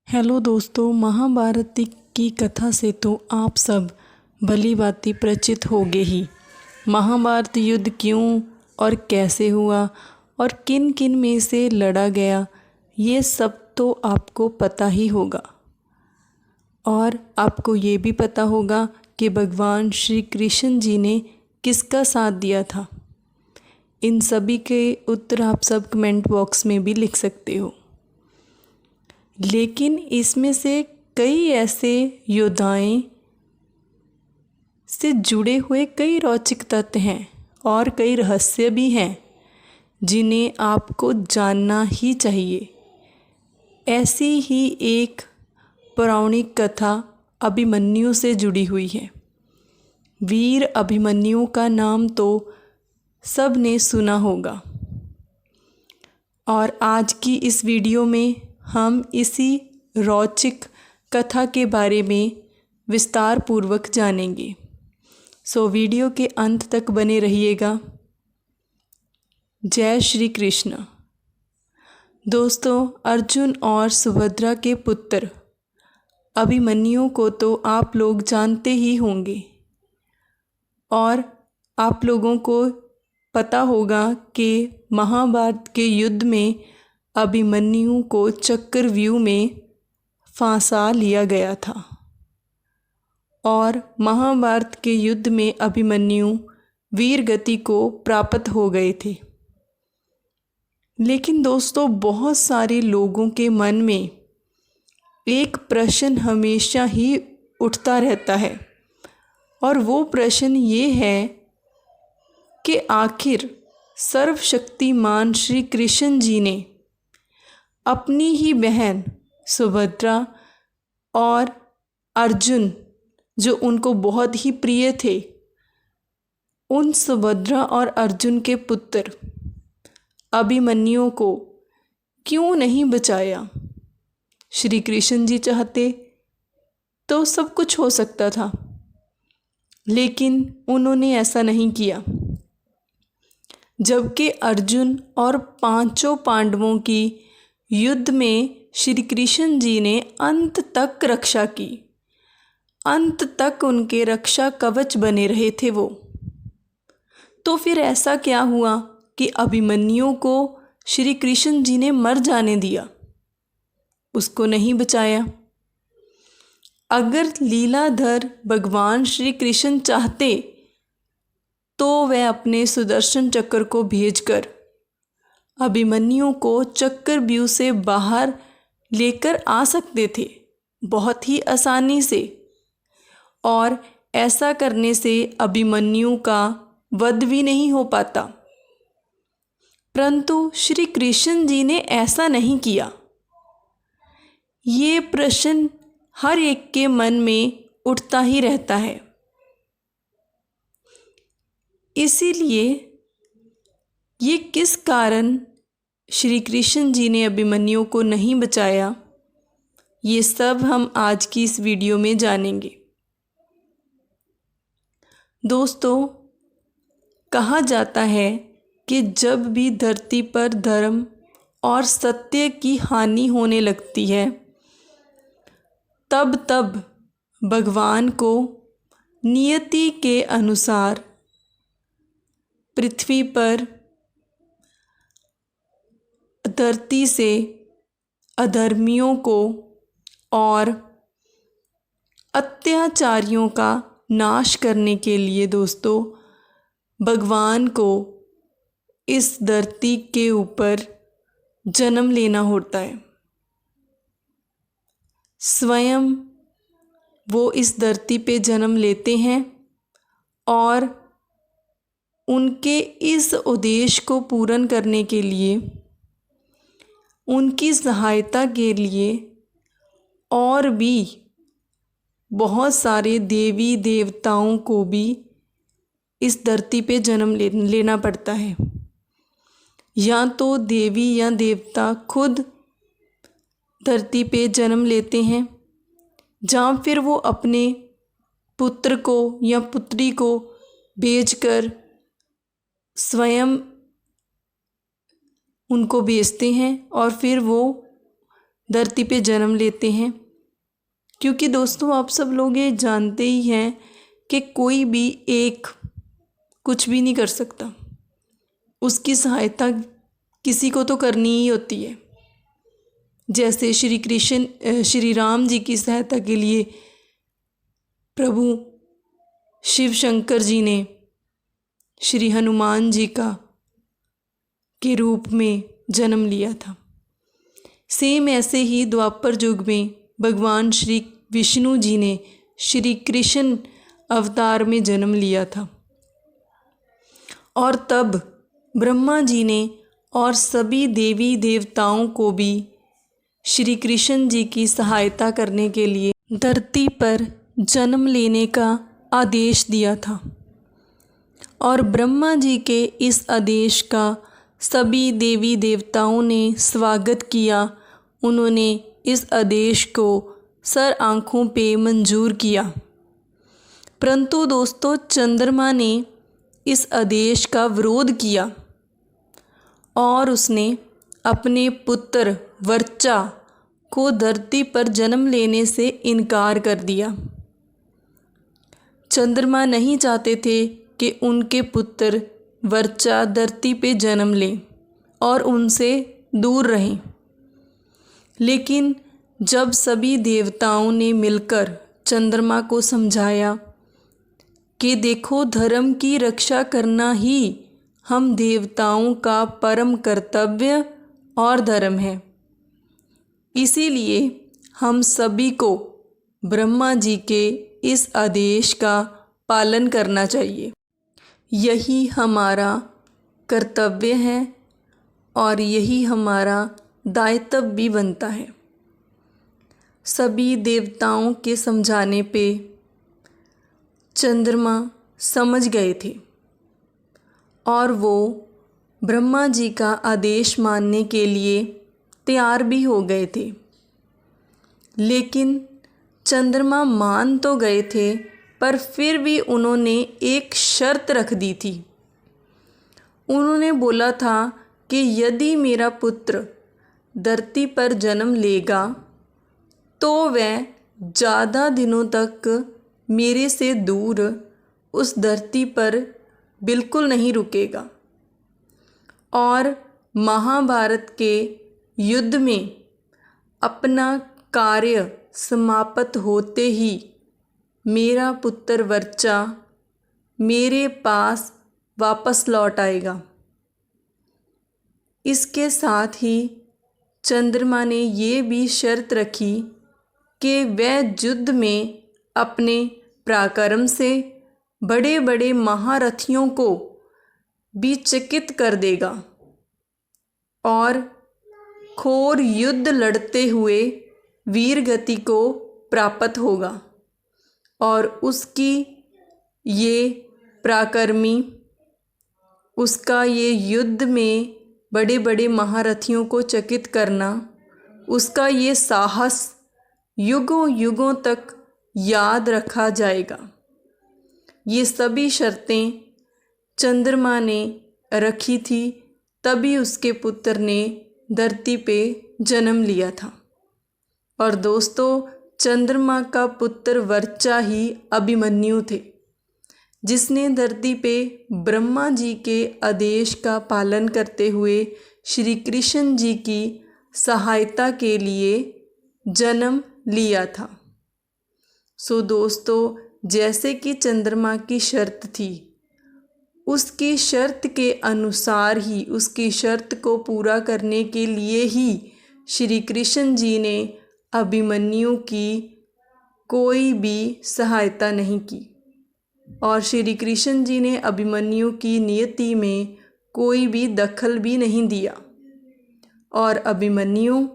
Hello दोस्तों, महाभारत की कथा से तो आप सब भली भांति परिचित होंगे ही। महाभारत युद्ध क्यों और कैसे हुआ और किन किन में से लड़ा गया, ये सब तो आपको पता ही होगा। और आपको ये भी पता होगा कि भगवान श्री कृष्ण जी ने किसका साथ दिया था। इन सभी के उत्तर आप सब कमेंट बॉक्स में भी लिख सकते हो। लेकिन इसमें से कई ऐसे योद्धाएं से जुड़े हुए कई रोचक तथ्य हैं और कई रहस्य भी हैं जिन्हें आपको जानना ही चाहिए। ऐसी ही एक पौराणिक कथा अभिमन्यु से जुड़ी हुई है। वीर अभिमन्यु का नाम तो सब ने सुना होगा और आज की इस वीडियो में हम इसी रोचक कथा के बारे में विस्तार पूर्वक जानेंगे। सो वीडियो के अंत तक बने रहिएगा। जय श्री कृष्ण। दोस्तों, अर्जुन और सुभद्रा के पुत्र अभिमन्यु को तो आप लोग जानते ही होंगे और आप लोगों को पता होगा कि महाभारत के युद्ध में अभिमन्यु को चक्रव्यूह में फांसा लिया गया था और महाभारत के युद्ध में अभिमन्यु वीर गति को प्राप्त हो गए थे। लेकिन दोस्तों, बहुत सारे लोगों के मन में एक प्रश्न हमेशा ही उठता रहता है और वो प्रश्न ये है कि आखिर सर्वशक्तिमान श्री कृष्ण जी ने अपनी ही बहन सुभद्रा और अर्जुन, जो उनको बहुत ही प्रिय थे, उन सुभद्रा और अर्जुन के पुत्र अभिमन्यु को क्यों नहीं बचाया। श्री कृष्ण जी चाहते तो सब कुछ हो सकता था, लेकिन उन्होंने ऐसा नहीं किया। जबकि अर्जुन और पांचों पांडवों की युद्ध में श्री कृष्ण जी ने अंत तक रक्षा की, अंत तक उनके रक्षा कवच बने रहे थे वो। तो फिर ऐसा क्या हुआ कि अभिमन्यु को श्री कृष्ण जी ने मर जाने दिया, उसको नहीं बचाया। अगर लीलाधर भगवान श्री कृष्ण चाहते तो वह अपने सुदर्शन चक्र को भेजकर अभिमन्यु को चक्रव्यूह से बाहर लेकर आ सकते थे, बहुत ही आसानी से, और ऐसा करने से अभिमन्यु का वध भी नहीं हो पाता। परंतु श्री कृष्ण जी ने ऐसा नहीं किया। ये प्रश्न हर एक के मन में उठता ही रहता है। इसीलिए ये किस कारण श्री कृष्ण जी ने अभिमन्यु को नहीं बचाया, ये सब हम आज की इस वीडियो में जानेंगे। दोस्तों, कहा जाता है कि जब भी धरती पर धर्म और सत्य की हानि होने लगती है, तब तब भगवान को नियति के अनुसार पृथ्वी पर धरती से अधर्मियों को और अत्याचारियों का नाश करने के लिए दोस्तों भगवान को इस धरती के ऊपर जन्म लेना होता है। स्वयं वो इस धरती पे जन्म लेते हैं और उनके इस उद्देश्य को पूर्ण करने के लिए, उनकी सहायता के लिए और भी बहुत सारे देवी देवताओं को भी इस धरती पे जन्म लेना पड़ता है। या तो देवी या देवता खुद धरती पे जन्म लेते हैं, जहाँ फिर वो अपने पुत्र को या पुत्री को भेजकर स्वयं उनको बेचते हैं और फिर वो धरती पे जन्म लेते हैं। क्योंकि दोस्तों आप सब लोग ये जानते ही हैं कि कोई भी एक कुछ भी नहीं कर सकता, उसकी सहायता किसी को तो करनी ही होती है। जैसे श्री राम जी की सहायता के लिए प्रभु शिव शंकर जी ने श्री हनुमान जी के रूप में जन्म लिया था। सेम ऐसे ही द्वापर युग में भगवान श्री विष्णु जी ने श्री कृष्ण अवतार में जन्म लिया था। और तब ब्रह्मा जी ने और सभी देवी देवताओं को भी श्री कृष्ण जी की सहायता करने के लिए धरती पर जन्म लेने का आदेश दिया था। और ब्रह्मा जी के इस आदेश का सभी देवी देवताओं ने स्वागत किया। उन्होंने इस आदेश को सर आँखों पे मंजूर किया। परंतु दोस्तों चंद्रमा ने इस आदेश का विरोध किया और उसने अपने पुत्र वर्चा को धरती पर जन्म लेने से इनकार कर दिया। चंद्रमा नहीं चाहते थे कि उनके पुत्र वर्चा धरती पे जन्म लें और उनसे दूर रहें। लेकिन जब सभी देवताओं ने मिलकर चंद्रमा को समझाया कि देखो धर्म की रक्षा करना ही हम देवताओं का परम कर्तव्य और धर्म है, इसीलिए हम सभी को ब्रह्मा जी के इस आदेश का पालन करना चाहिए। यही हमारा कर्तव्य है और यही हमारा दायित्व भी बनता है। सभी देवताओं के समझाने पे चंद्रमा समझ गए थे और वो ब्रह्मा जी का आदेश मानने के लिए तैयार भी हो गए थे। लेकिन चंद्रमा मान तो गए थे, पर फिर भी उन्होंने एक शर्त रख दी थी। उन्होंने बोला था कि यदि मेरा पुत्र धरती पर जन्म लेगा तो वह ज़्यादा दिनों तक मेरे से दूर उस धरती पर बिल्कुल नहीं रुकेगा और महाभारत के युद्ध में अपना कार्य समाप्त होते ही मेरा पुत्र वर्चा मेरे पास वापस लौट आएगा। इसके साथ ही चंद्रमा ने ये भी शर्त रखी कि वह युद्ध में अपने पराक्रम से बड़े बड़े महारथियों को भी चकित कर देगा और घोर युद्ध लड़ते हुए वीर गति को प्राप्त होगा और उसकी ये पराक्रमी उसका ये युद्ध में बड़े बड़े महारथियों को चकित करना, उसका ये साहस युगों युगों तक याद रखा जाएगा। ये सभी शर्तें चंद्रमा ने रखी थी, तभी उसके पुत्र ने धरती पे जन्म लिया था। और दोस्तों चंद्रमा का पुत्र वर्चा ही अभिमन्यु थे, जिसने धरती पे ब्रह्मा जी के आदेश का पालन करते हुए श्री कृष्ण जी की सहायता के लिए जन्म लिया था। सो दोस्तों जैसे कि चंद्रमा की शर्त थी, उसकी शर्त के अनुसार ही, उसकी शर्त को पूरा करने के लिए ही श्री कृष्ण जी ने अभिमन्यु की कोई भी सहायता नहीं की और श्री कृष्ण जी ने अभिमन्यु की नियति में कोई भी दखल भी नहीं दिया और अभिमन्यु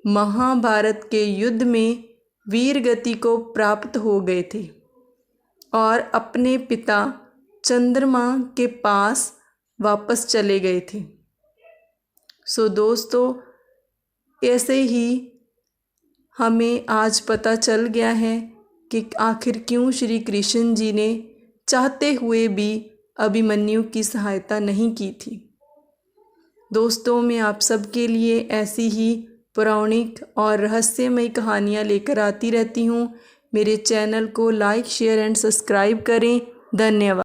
महाभारत के युद्ध में वीर गति को प्राप्त हो गए थे और अपने पिता चंद्रमा के पास वापस चले गए थे। सो दोस्तों ऐसे ही हमें आज पता चल गया है कि आखिर क्यों श्री कृष्ण जी ने चाहते हुए भी अभिमन्यु की सहायता नहीं की थी। दोस्तों मैं आप सबके लिए ऐसी ही पौराणिक और रहस्यमयी कहानियाँ लेकर आती रहती हूँ। मेरे चैनल को लाइक, शेयर एंड सब्सक्राइब करें। धन्यवाद।